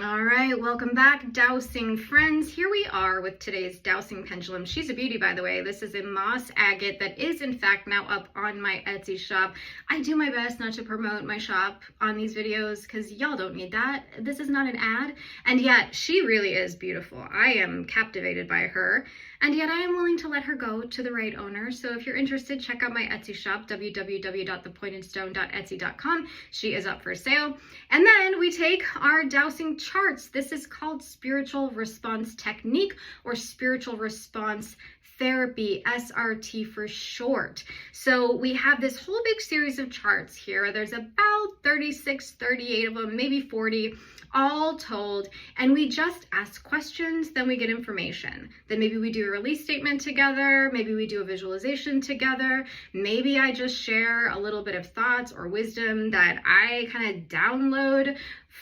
All right, welcome back, dowsing friends. Here we are with today's dowsing pendulum. She's a beauty, by the way. This is a moss agate that is, in fact, now up on my Etsy shop. I do my best not to promote my shop on these videos because y'all don't need that. This is not an ad. And yet, she really is beautiful. I am captivated by her. And yet, I am willing to let her go to the right owner. So if you're interested, check out my Etsy shop, www.thepointedstone.etsy.com. She is up for sale. And then we take our dowsing charts. This is called spiritual response technique or spiritual response therapy, SRT for short. So we have this whole big series of charts here. There's about 36, 38 of them, maybe 40, all told. And we just ask questions, then we get information. Then maybe we do a release statement together. Maybe we do a visualization together. Maybe I just share a little bit of thoughts or wisdom that I kind of download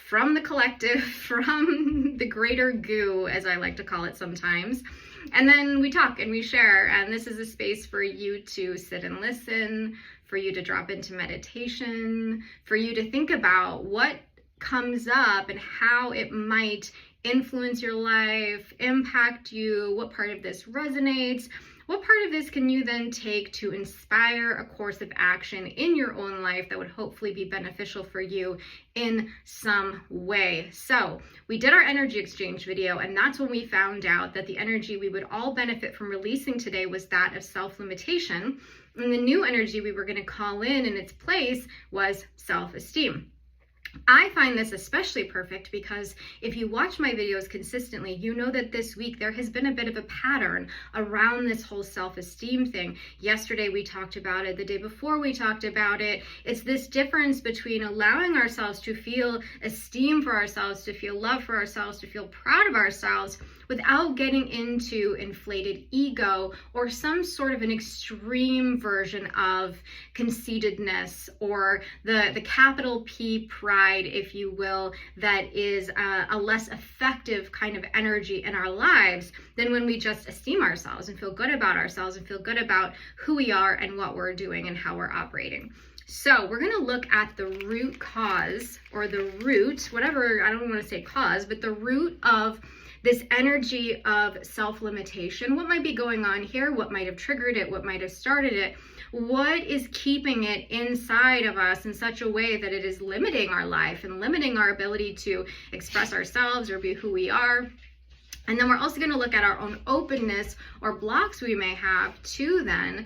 from the collective, from the greater goo, as I like to call it sometimes. And then we talk and we share, and this is a space for you to sit and listen, for you to drop into meditation, for you to think about what comes up and how it might influence your life, impact you, what part of this resonates. What part of this can you then take to inspire a course of action in your own life that would hopefully be beneficial for you in some way? So we did our energy exchange video, and that's when we found out that the energy we would all benefit from releasing today was that of self-limitation. And the new energy we were going to call in its place was self-esteem. I find this especially perfect because if you watch my videos consistently, you know that this week there has been a bit of a pattern around this whole self-esteem thing. Yesterday we talked about it. The day before we talked about it. It's this difference between allowing ourselves to feel esteem for ourselves, to feel love for ourselves, to feel proud of ourselves without getting into inflated ego or some sort of an extreme version of conceitedness or the capital P pride, if you will, that is a less effective kind of energy in our lives than when we just esteem ourselves and feel good about ourselves and feel good about who we are and what we're doing and how we're operating. So we're going to look at the root cause, or the root, whatever, I don't want to say cause, but the root of this energy of self-limitation. What might be going on here? What might have triggered it? What might have started it? What is keeping it inside of us in such a way that it is limiting our life and limiting our ability to express ourselves or be who we are? And then we're also going to look at our own openness or blocks we may have to then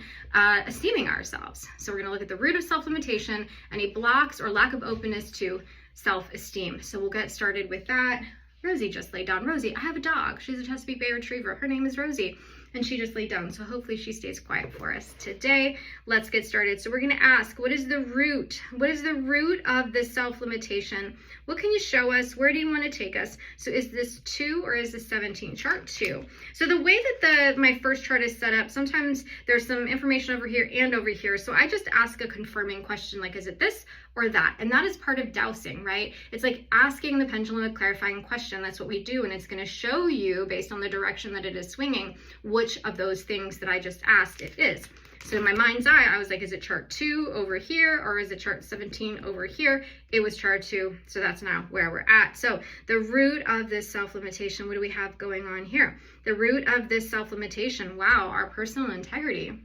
esteeming ourselves. So we're going to look at the root of self-limitation, any blocks or lack of openness to self-esteem. So we'll get started with that. Rosie just laid down. Rosie, I have a dog. She's a Chesapeake Bay Retriever. Her name is Rosie, and she just laid down. So hopefully she stays quiet for us today. Let's get started. So we're going to ask, what is the root? What is the root of this self-limitation? What can you show us? Where do you want to take us? So is this 2 or is this 17? Chart 2. So the way that my first chart is set up, sometimes there's some information over here and over here. So I just ask a confirming question, like, is it this or that? And that is part of dowsing, right? It's like asking the pendulum a clarifying question. That's what we do. And it's going to show you, based on the direction that it is swinging, which of those things that I just asked it is. So in my mind's eye, I was like, is it chart 2 over here, or is it chart 17 over here? It was chart 2, so that's now where we're at. So the root of this self-limitation, what do we have going on here? The root of this self-limitation, wow, our personal integrity.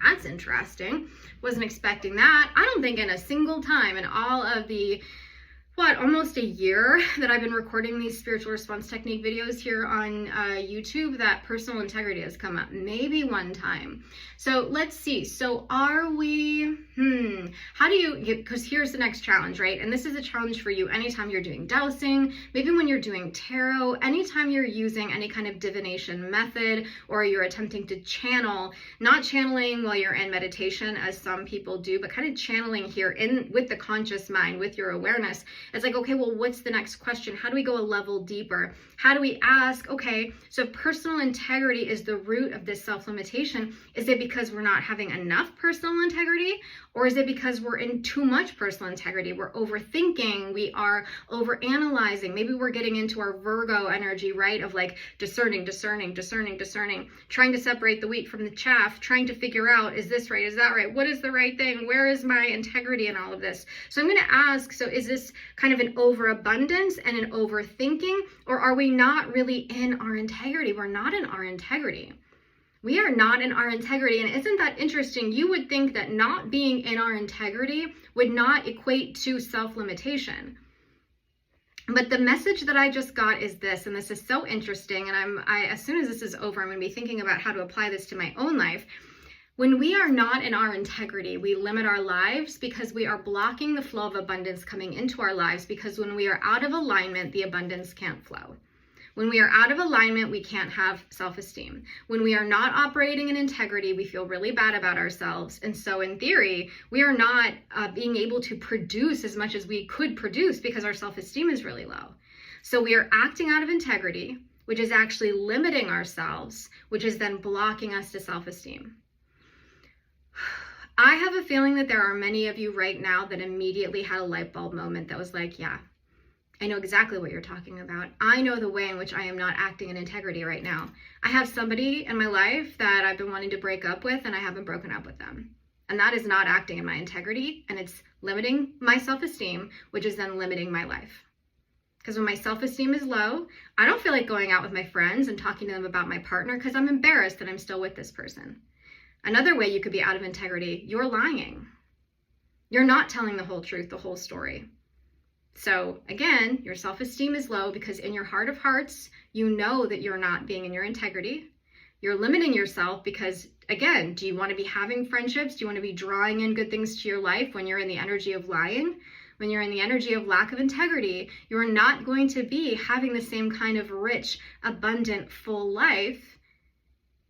That's interesting. Wasn't expecting that. I don't think in a single time in all of the almost a year that I've been recording these spiritual response technique videos here on YouTube that personal integrity has come up. Maybe one time. So let's see. So are we, how do you, because here's the next challenge, right? And this is a challenge for you anytime you're doing dowsing, maybe when you're doing tarot, anytime you're using any kind of divination method, or you're attempting to channel, not channeling while you're in meditation as some people do, but kind of channeling here in with the conscious mind, with your awareness. It's like, okay, well, what's the next question? How do we go a level deeper? How do we ask, okay, so personal integrity is the root of this self-limitation. Is it because we're not having enough personal integrity? Or is it because we're in too much personal integrity? We're overthinking, we are overanalyzing. Maybe we're getting into our Virgo energy, right? Of like discerning, trying to separate the wheat from the chaff, trying to figure out, is this right? Is that right? What is the right thing? Where is my integrity in all of this? So I'm going to ask, so is this kind of an overabundance and an overthinking? Or are we not really in our integrity? We're not in our integrity. We are not in our integrity. And isn't that interesting? You would think that not being in our integrity would not equate to self-limitation. But the message that I just got is this, and this is so interesting. And as soon as this is over, I'm going to be thinking about how to apply this to my own life. When we are not in our integrity, we limit our lives because we are blocking the flow of abundance coming into our lives, because when we are out of alignment, the abundance can't flow. When we are out of alignment, we can't have self-esteem. When we are not operating in integrity, we feel really bad about ourselves. And so in theory, we are not being able to produce as much as we could produce because our self-esteem is really low. So we are acting out of integrity, which is actually limiting ourselves, which is then blocking us to self-esteem. I have a feeling that there are many of you right now that immediately had a light bulb moment that was like, yeah, I know exactly what you're talking about. I know the way in which I am not acting in integrity right now. I have somebody in my life that I've been wanting to break up with, and I haven't broken up with them. And that is not acting in my integrity, and it's limiting my self-esteem, which is then limiting my life. Because when my self-esteem is low, I don't feel like going out with my friends and talking to them about my partner because I'm embarrassed that I'm still with this person. Another way you could be out of integrity, you're lying. You're not telling the whole truth, the whole story. So again, your self-esteem is low because in your heart of hearts, you know that you're not being in your integrity. You're limiting yourself because, again, do you want to be having friendships? Do you want to be drawing in good things to your life when you're in the energy of lying? When you're in the energy of lack of integrity, you're not going to be having the same kind of rich, abundant, full life.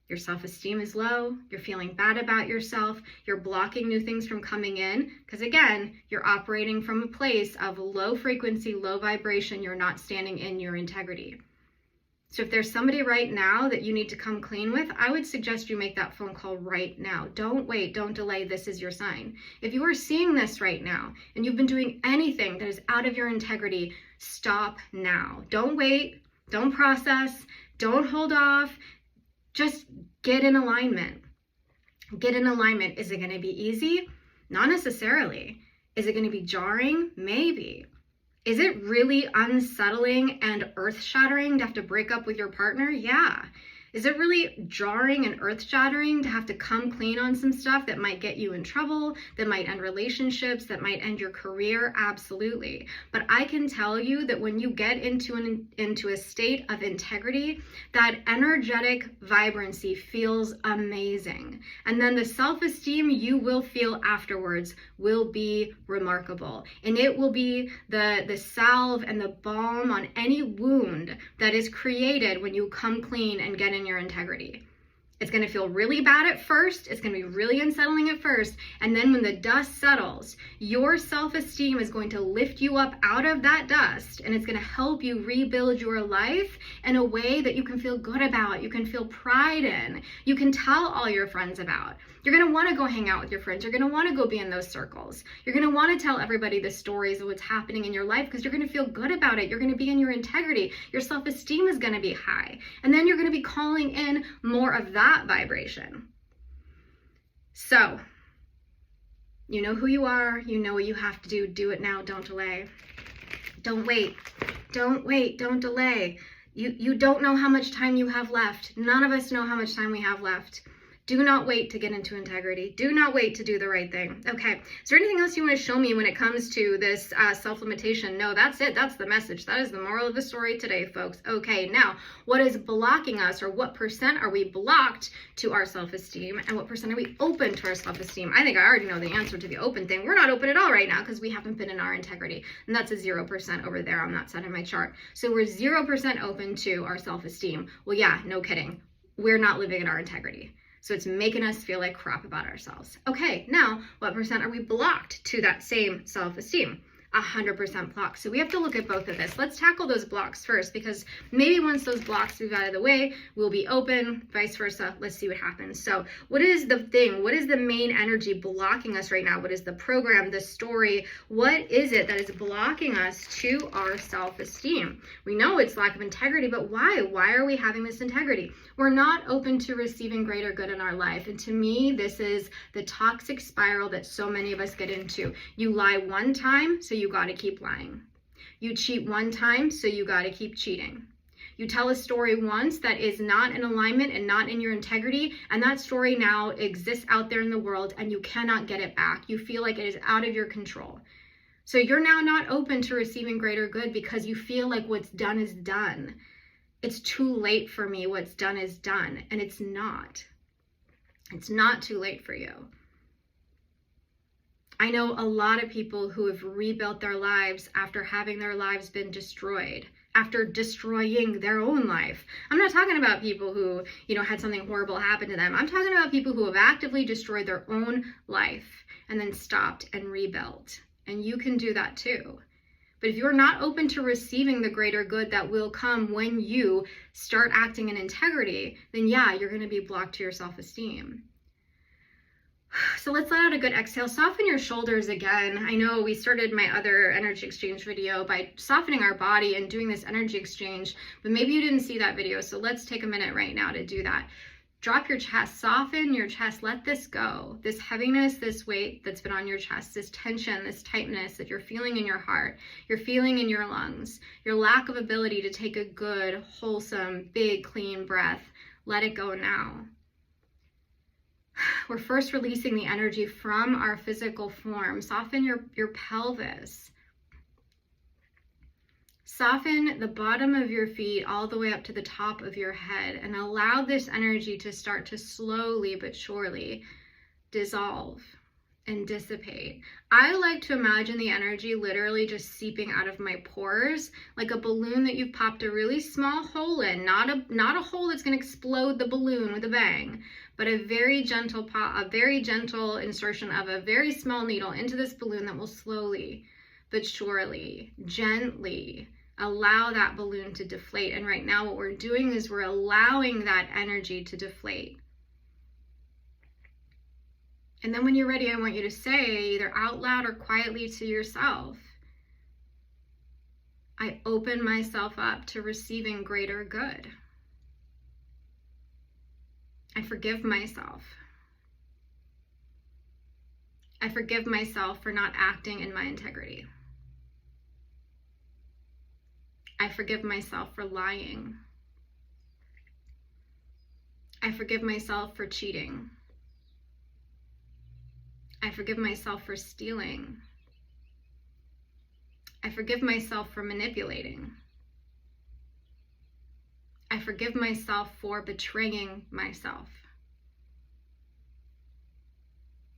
Your self-esteem is low, you're feeling bad about yourself, you're blocking new things from coming in, because again, you're operating from a place of low frequency, low vibration, you're not standing in your integrity. So if there's somebody right now that you need to come clean with, I would suggest you make that phone call right now. Don't wait, don't delay, this is your sign. If you are seeing this right now, and you've been doing anything that is out of your integrity, stop now. Don't wait, don't process, don't hold off. Just get in alignment. Get in alignment. Is it going to be easy? Not necessarily. Is it going to be jarring? Maybe. Is it really unsettling and earth-shattering to have to break up with your partner? Yeah. Is it really jarring and earth-shattering to have to come clean on some stuff that might get you in trouble, that might end relationships, that might end your career? Absolutely. But I can tell you that when you get into a state of integrity, that energetic vibrancy feels amazing. And then the self-esteem you will feel afterwards will be remarkable. And it will be the salve and the balm on any wound that is created when you come clean and get in your integrity. It's going to feel really bad at first. It's going to be really unsettling at first. And then when the dust settles, your self-esteem is going to lift you up out of that dust, and it's going to help you rebuild your life in a way that you can feel good about, you can feel pride in, you can tell all your friends about. You're going to want to go hang out with your friends. You're going to want to go be in those circles. You're going to want to tell everybody the stories of what's happening in your life because you're going to feel good about it. You're going to be in your integrity. Your self-esteem is going to be high. And then you're going to be calling in more of that vibration. So, you know who you are. You know what you have to do. Do it now. Don't delay. Don't wait. Don't wait. Don't delay. You don't know how much time you have left. None of us know how much time we have left. Do not wait to get into integrity. Do not wait to do the right thing. Okay, is there anything else you want to show me when it comes to this self-limitation? No, that's it. That's the message. That is the moral of the story today, folks. Okay, now, what is blocking us, or what percent are we blocked to our self-esteem, and what percent are we open to our self-esteem? I think I already know the answer to the open thing. We're not open at all right now because we haven't been in our integrity, and that's a 0% over there on that side of my chart. So we're 0% open to our self-esteem. Well, yeah, no kidding. We're not living in our integrity. So it's making us feel like crap about ourselves. Okay, now what percent are we blocked to that same self-esteem? 100% blocked. So we have to look at both of this. Let's tackle those blocks first, because maybe once those blocks move out of the way, we'll be open, vice versa. Let's see what happens. So what is the thing? What is the main energy blocking us right now? What is the program, the story? What is it that is blocking us to our self-esteem? We know it's lack of integrity, but why? Why are we having this integrity? We're not open to receiving greater good in our life. And to me, this is the toxic spiral that so many of us get into. You lie one time, so you got to keep lying. You cheat one time, so you got to keep cheating. You tell a story once that is not in alignment and not in your integrity, and that story now exists out there in the world and you cannot get it back. You feel like it is out of your control. So you're now not open to receiving greater good because you feel like what's done is done. It's too late for me. What's done is done. And it's not. It's not too late for you. I know a lot of people who have rebuilt their lives after having their lives been destroyed, after destroying their own life. I'm not talking about people who, had something horrible happen to them. I'm talking about people who have actively destroyed their own life and then stopped and rebuilt. And you can do that too. But if you're not open to receiving the greater good that will come when you start acting in integrity, then yeah, you're going to be blocked to your self-esteem. So let's let out a good exhale. Soften your shoulders again. I know we started my other energy exchange video by softening our body and doing this energy exchange, but maybe you didn't see that video. So let's take a minute right now to do that. Drop your chest, soften your chest, let this go. This heaviness, this weight that's been on your chest, this tension, this tightness that you're feeling in your heart, you're feeling in your lungs, your lack of ability to take a good, wholesome, big, clean breath. Let it go now. We're first releasing the energy from our physical form. Soften your pelvis. Soften the bottom of your feet all the way up to the top of your head and allow this energy to start to slowly but surely dissolve and dissipate. I like to imagine the energy literally just seeping out of my pores like a balloon that you've popped a really small hole in, not a hole that's going to explode the balloon with a bang, but a very gentle insertion of a very small needle into this balloon that will slowly but surely, gently allow that balloon to deflate. And right now what we're doing is we're allowing that energy to deflate. And then when you're ready, I want you to say either out loud or quietly to yourself, I open myself up to receiving greater good. I forgive myself. I forgive myself for not acting in my integrity. I forgive myself for lying. I forgive myself for cheating. I forgive myself for stealing. I forgive myself for manipulating. I forgive myself for betraying myself.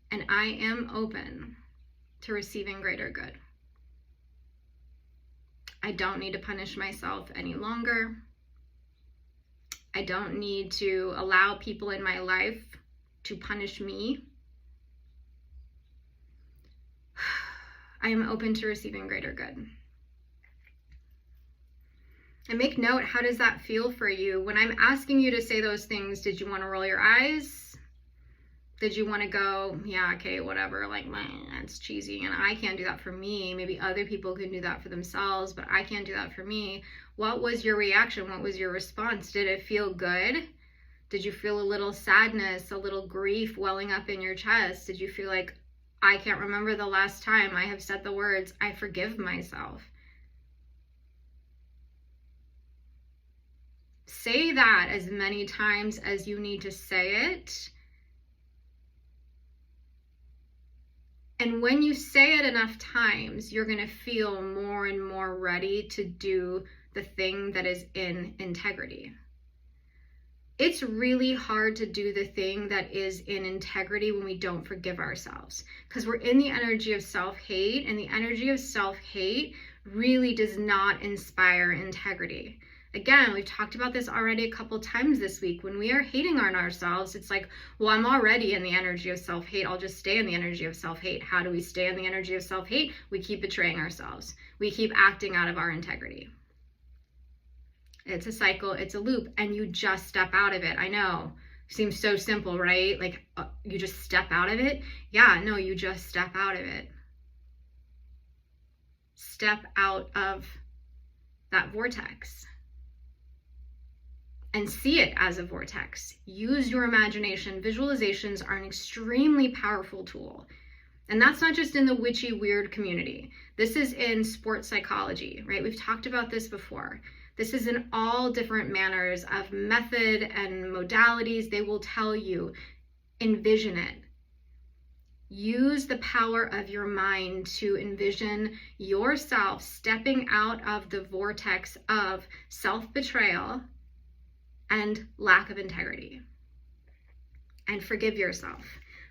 And I am open to receiving greater good. I don't need to punish myself any longer. I don't need to allow people in my life to punish me. I am open to receiving greater good. And make note, how does that feel for you? When I'm asking you to say those things, did you want to roll your eyes? Did you want to go, yeah, okay, whatever, like, that's cheesy, and I can't do that for me. Maybe other people can do that for themselves, but I can't do that for me. What was your reaction? What was your response? Did it feel good? Did you feel a little sadness, a little grief welling up in your chest? Did you feel like, I can't remember the last time I have said the words, I forgive myself? Say that as many times as you need to say it. And when you say it enough times, you're going to feel more and more ready to do the thing that is in integrity. It's really hard to do the thing that is in integrity when we don't forgive ourselves, because we're in the energy of self-hate, and the energy of self-hate really does not inspire integrity. Again, we've talked about this already a couple times this week. When we are hating on ourselves, it's like, well, I'm already in the energy of self-hate. I'll just stay in the energy of self-hate. How do we stay in the energy of self-hate? We keep betraying ourselves. We keep acting out of our integrity. It's a cycle, it's a loop, and you just step out of it. I know, seems so simple, right? Like, you just step out of it. Yeah, no, you just step out of it. Step out of that vortex and see it as a vortex. Use your imagination. Visualizations are an extremely powerful tool. And that's not just in the witchy, weird community. This is in sports psychology, right? We've talked about this before. This is in all different manners of method and modalities. They will tell you, envision it. Use the power of your mind to envision yourself stepping out of the vortex of self-betrayal and lack of integrity. And forgive yourself.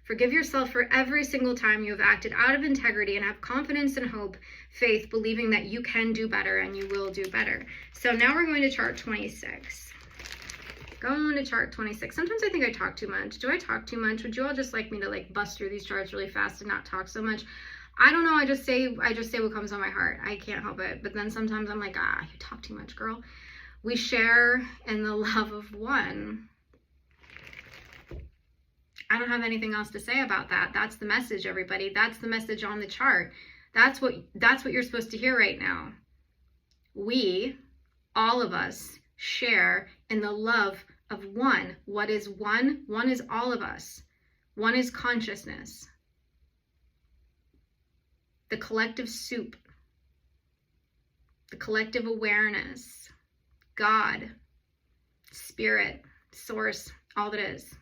Forgive yourself for every single time you have acted out of integrity, and have confidence and hope, faith, believing that you can do better and you will do better. So now we're going to chart 26. Going to chart 26. Sometimes I think I talk too much. Do I talk too much? Would you all just like me to like bust through these charts really fast and not talk so much? I don't know. I just say what comes on my heart. I can't help it. But then sometimes I'm like, you talk too much, girl. We share in the love of one. I don't have anything else to say about that. That's the message, everybody. That's the message on the chart. That's what you're supposed to hear right now. We, all of us, share in the love of one. What is one? One is all of us. One is consciousness. The collective soup. The collective awareness. God. Spirit. Source. All that is.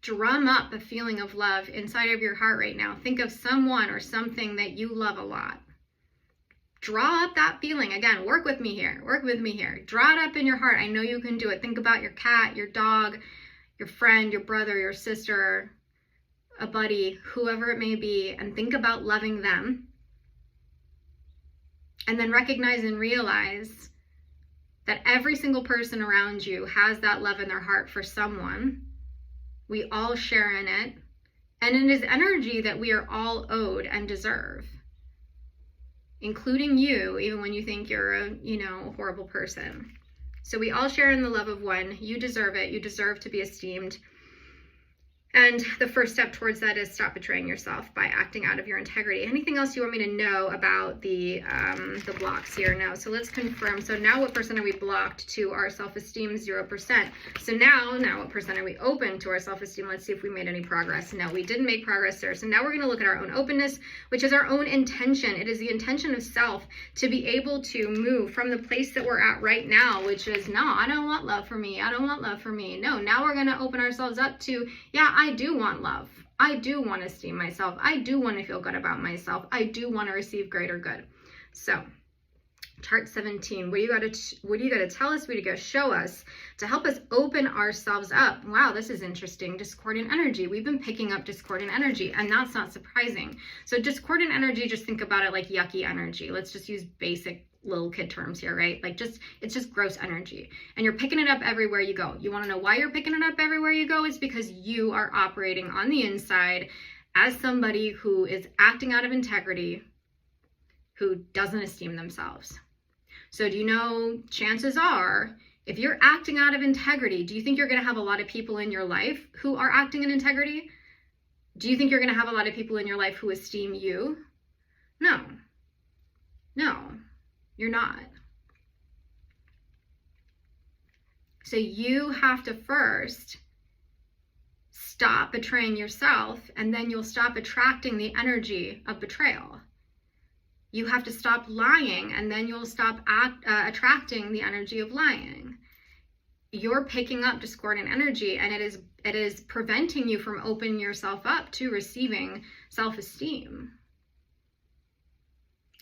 Drum up a feeling of love inside of your heart right now. Think of someone or something that you love a lot. Draw up that feeling. Again, work with me here. Work with me here. Draw it up in your heart. I know you can do it. Think about your cat, your dog, your friend, your brother, your sister, a buddy, whoever it may be, and think about loving them. And then recognize and realize that every single person around you has that love in their heart for someone. We all share in it. And it is energy that we are all owed and deserve. Including you, even when you think you're a, horrible person. So we all share in the love of one. You deserve it. You deserve to be esteemed. And the first step towards that is stop betraying yourself by acting out of your integrity. Anything else you want me to know about the blocks here? No. So let's confirm. So now what percent are we blocked to our self-esteem? 0%. So now what percent are we open to our self-esteem? Let's see if we made any progress. No, we didn't make progress there. So now we're going to look at our own openness, which is our own intention. It is the intention of self to be able to move from the place that we're at right now, which is, no, I don't want love for me. I don't want love for me. No, now we're going to open ourselves up to, I do want love. I do want to esteem myself. I do want to feel good about myself. I do want to receive greater good. So, chart 17. What do you got to tell us? What do you got to show us to help us open ourselves up? Wow, this is interesting. Discordant energy. We've been picking up discordant energy, and that's not surprising. So, discordant energy, just think about it like yucky energy. Let's just use basic little kid terms here, right? It's just gross energy, and you're picking it up everywhere you go. You want to know why you're picking it up everywhere you go? It's because you are operating on the inside as somebody who is acting out of integrity, who doesn't esteem themselves. So do you know, chances are, if you're acting out of integrity, do you think you're going to have a lot of people in your life who are acting in integrity? Do you think you're going to have a lot of people in your life who esteem you? No, you're not. So you have to first stop betraying yourself, and then you'll stop attracting the energy of betrayal. You have to stop lying, and then you'll stop attracting the energy of lying. You're picking up discordant energy, and it is preventing you from opening yourself up to receiving self-esteem.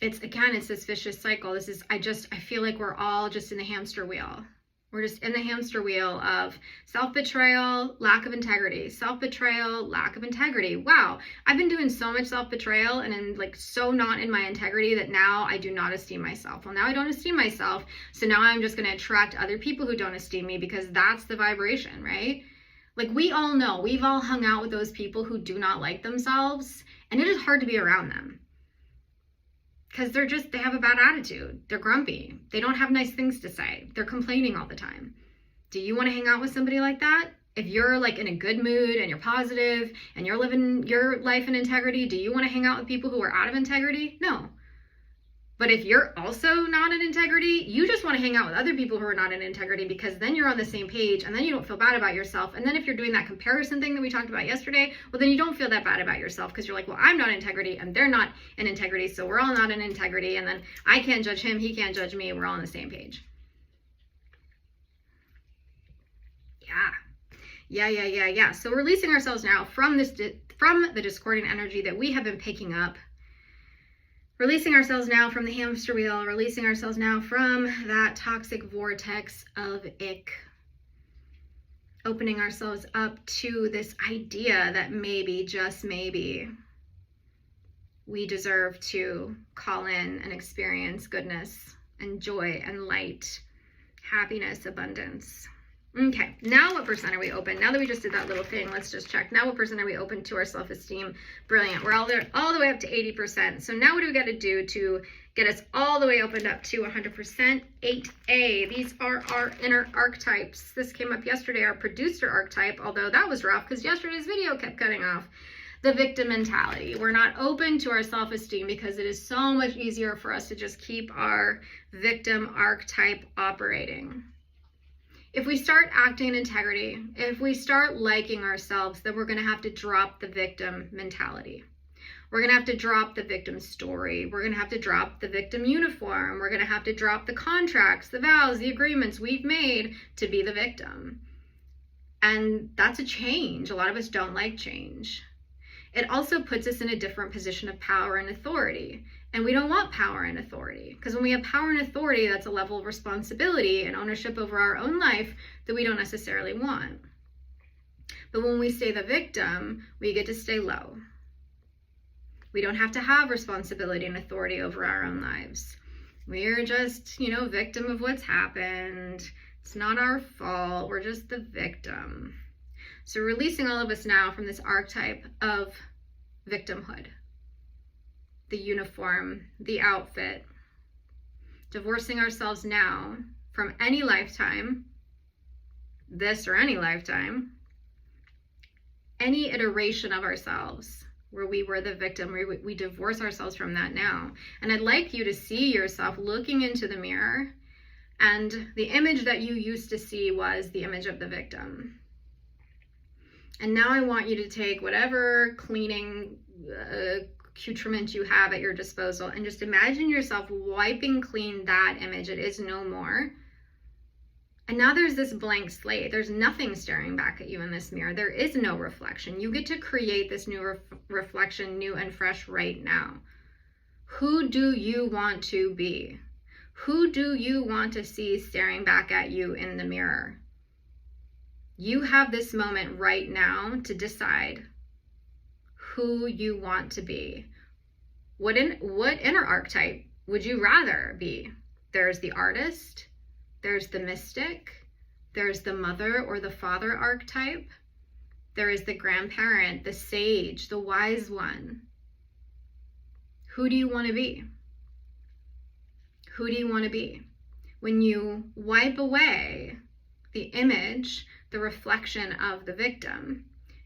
It's this vicious cycle. I feel like we're all just in the hamster wheel. We're just in the hamster wheel of self-betrayal, lack of integrity, self-betrayal, lack of integrity. Wow, I've been doing so much self-betrayal and I'm so not in my integrity that now I do not esteem myself. Well, now I don't esteem myself, so now I'm just going to attract other people who don't esteem me, because that's the vibration, right? We all know, we've all hung out with those people who do not like themselves, and it is hard to be around them. Because they have a bad attitude. They're grumpy. They don't have nice things to say. They're complaining all the time. Do you want to hang out with somebody like that? If you're in a good mood and you're positive and you're living your life in integrity, do you want to hang out with people who are out of integrity? No. But if you're also not in integrity, you just want to hang out with other people who are not in integrity, because then you're on the same page and then you don't feel bad about yourself. And then if you're doing that comparison thing that we talked about yesterday, well, then you don't feel that bad about yourself, because you're like, well, I'm not in integrity and they're not in integrity, so we're all not in integrity. And then I can't judge him, he can't judge me. We're all on the same page. Yeah. So releasing ourselves now from the discordant energy that we have been picking up. Releasing ourselves now from the hamster wheel, releasing ourselves now from that toxic vortex of ick. Opening ourselves up to this idea that maybe, just maybe, we deserve to call in and experience goodness and joy and light, happiness, abundance. Okay, now what percent are we open? Now that we just did that little thing, let's just check. Now what percent are we open to our self-esteem? Brilliant. We're all the way up to 80%. So now what do we got to do to get us all the way opened up to 100%? 8A. These are our inner archetypes. This came up yesterday, our producer archetype, although that was rough because yesterday's video kept cutting off. The victim mentality. We're not open to our self-esteem because it is so much easier for us to just keep our victim archetype operating. If we start acting in integrity, if we start liking ourselves, then we're going to have to drop the victim mentality. We're going to have to drop the victim story. We're going to have to drop the victim uniform. We're going to have to drop the contracts, the vows, the agreements we've made to be the victim. And that's a change. A lot of us don't like change. It also puts us in a different position of power and authority. And we don't want power and authority, because when we have power and authority, that's a level of responsibility and ownership over our own life that we don't necessarily want. But when we stay the victim, we get to stay low. We don't have to have responsibility and authority over our own lives. We're just, victim of what's happened. It's not our fault. We're just the victim. So releasing all of us now from this archetype of victimhood. The uniform, the outfit, divorcing ourselves now from any lifetime, this or any lifetime, any iteration of ourselves where we were the victim, we divorce ourselves from that now. And I'd like you to see yourself looking into the mirror, and the image that you used to see was the image of the victim. And now I want you to take whatever cleaning accoutrement you have at your disposal and just imagine yourself wiping clean that image. It is no more. And now there's this blank slate. There's nothing staring back at you in this mirror. There is no reflection. You get to create this new reflection, new and fresh right now. Who do you want to be? Who do you want to see staring back at you in the mirror? You have this moment right now to decide who you want to be. What inner archetype would you rather be? There's the artist, there's the mystic, there's the mother or the father archetype, there is the grandparent, the sage, the wise one. Who do you want to be? Who do you want to be? When you wipe away the image, the reflection of the victim,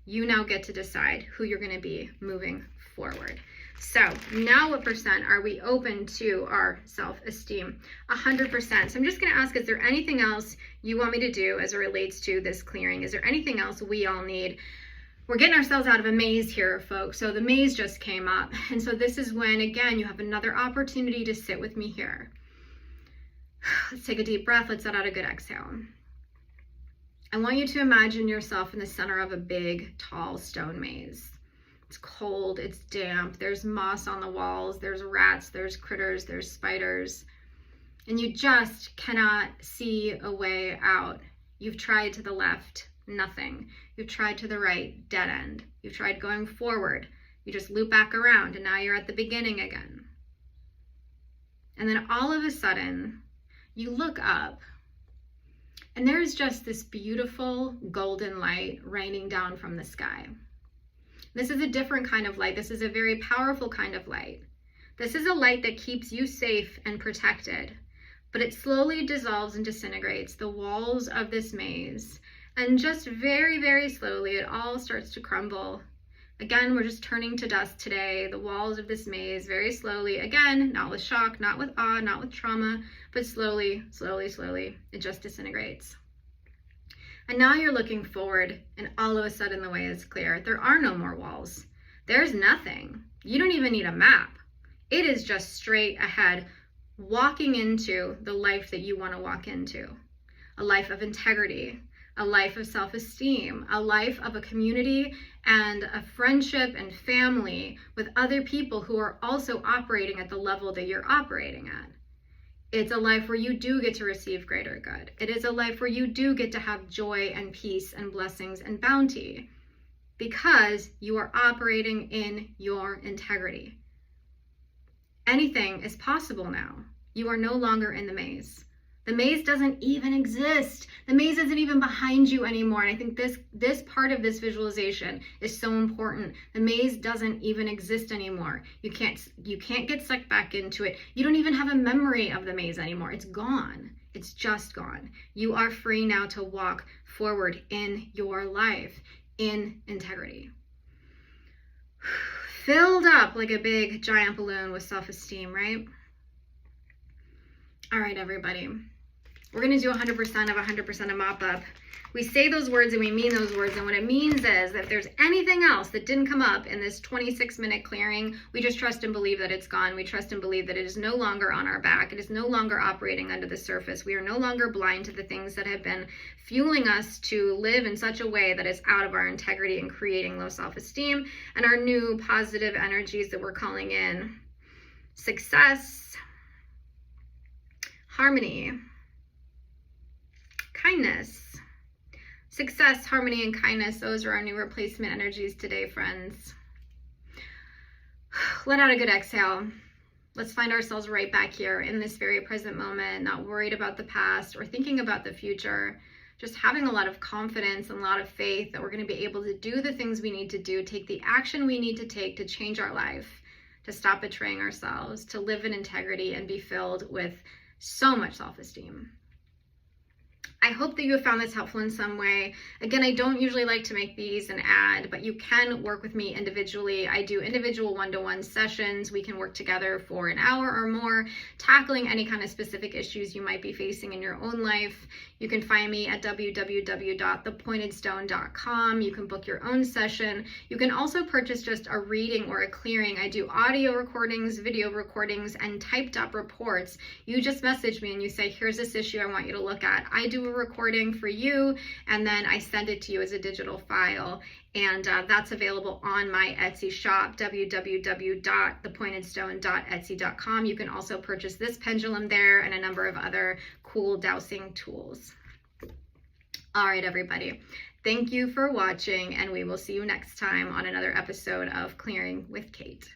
you now get to decide who you're going to be moving forward. So now what percent are we open to our self-esteem? 100%. So I'm just going to ask, is there anything else you want me to do as it relates to this clearing? Is there anything else we all need? We're getting ourselves out of a maze here, folks. So the maze just came up. And so this is when, again, you have another opportunity to sit with me here. Let's take a deep breath. Let's let out a good exhale. I want you to imagine yourself in the center of a big, tall stone maze. It's cold, it's damp, there's moss on the walls, there's rats, there's critters, there's spiders, and you just cannot see a way out. You've tried to the left, nothing. You've tried to the right, dead end. You've tried going forward, you just loop back around, and now you're at the beginning again. And then all of a sudden, you look up, and there's just this beautiful golden light raining down from the sky. This is a different kind of light. This is a very powerful kind of light. This is a light that keeps you safe and protected, but it slowly dissolves and disintegrates the walls of this maze. And just very, very slowly, it all starts to crumble Again, we're just turning to dust today, the walls of this maze, very slowly. Again, not with shock, not with awe, not with trauma, but slowly, slowly, slowly, it just disintegrates. And now you're looking forward, and all of a sudden the way is clear. There are no more walls. There's nothing. You don't even need a map. It is just straight ahead, walking into the life that you want to walk into. A life of integrity, a life of self-esteem, a life of a community and a friendship and family with other people who are also operating at the level that you're operating at. It's a life where you do get to receive greater good. It is a life where you do get to have joy and peace and blessings and bounty because you are operating in your integrity. Anything is possible now. You are no longer in the maze. The maze doesn't even exist. The maze isn't even behind you anymore. And I think this part of this visualization is so important. The maze doesn't even exist anymore. You can't get sucked back into it. You don't even have a memory of the maze anymore. It's gone. It's just gone. You are free now to walk forward in your life in integrity. Filled up like a big giant balloon with self-esteem, right? All right, everybody. We're going to do 100% of 100% of mop up. We say those words and we mean those words. And what it means is that if there's anything else that didn't come up in this 26-minute clearing, we just trust and believe that it's gone. We trust and believe that it is no longer on our back. It is no longer operating under the surface. We are no longer blind to the things that have been fueling us to live in such a way that is out of our integrity and creating low self-esteem. And our new positive energies that we're calling in: success, harmony, kindness. Success, harmony, and kindness. Those are our new replacement energies today, friends. Let out a good exhale. Let's find ourselves right back here in this very present moment, not worried about the past or thinking about the future. Just having a lot of confidence and a lot of faith that we're going to be able to do the things we need to do, take the action we need to take to change our life, to stop betraying ourselves, to live in integrity and be filled with so much self-esteem. I hope that you have found this helpful in some way. Again, I don't usually like to make these an ad, but you can work with me individually. I do individual one-to-one sessions. We can work together for an hour or more, tackling any kind of specific issues you might be facing in your own life. You can find me at www.thepointedstone.com. You can book your own session. You can also purchase just a reading or a clearing. I do audio recordings, video recordings, and typed up reports. You just message me and you say, here's this issue I want you to look at. I do a recording for you, and then I send it to you as a digital file. And that's available on my Etsy shop, www.thepointedstone.etsy.com. You can also purchase this pendulum there and a number of other cool dowsing tools. All right, everybody. Thank you for watching, and we will see you next time on another episode of Clearing with Kate.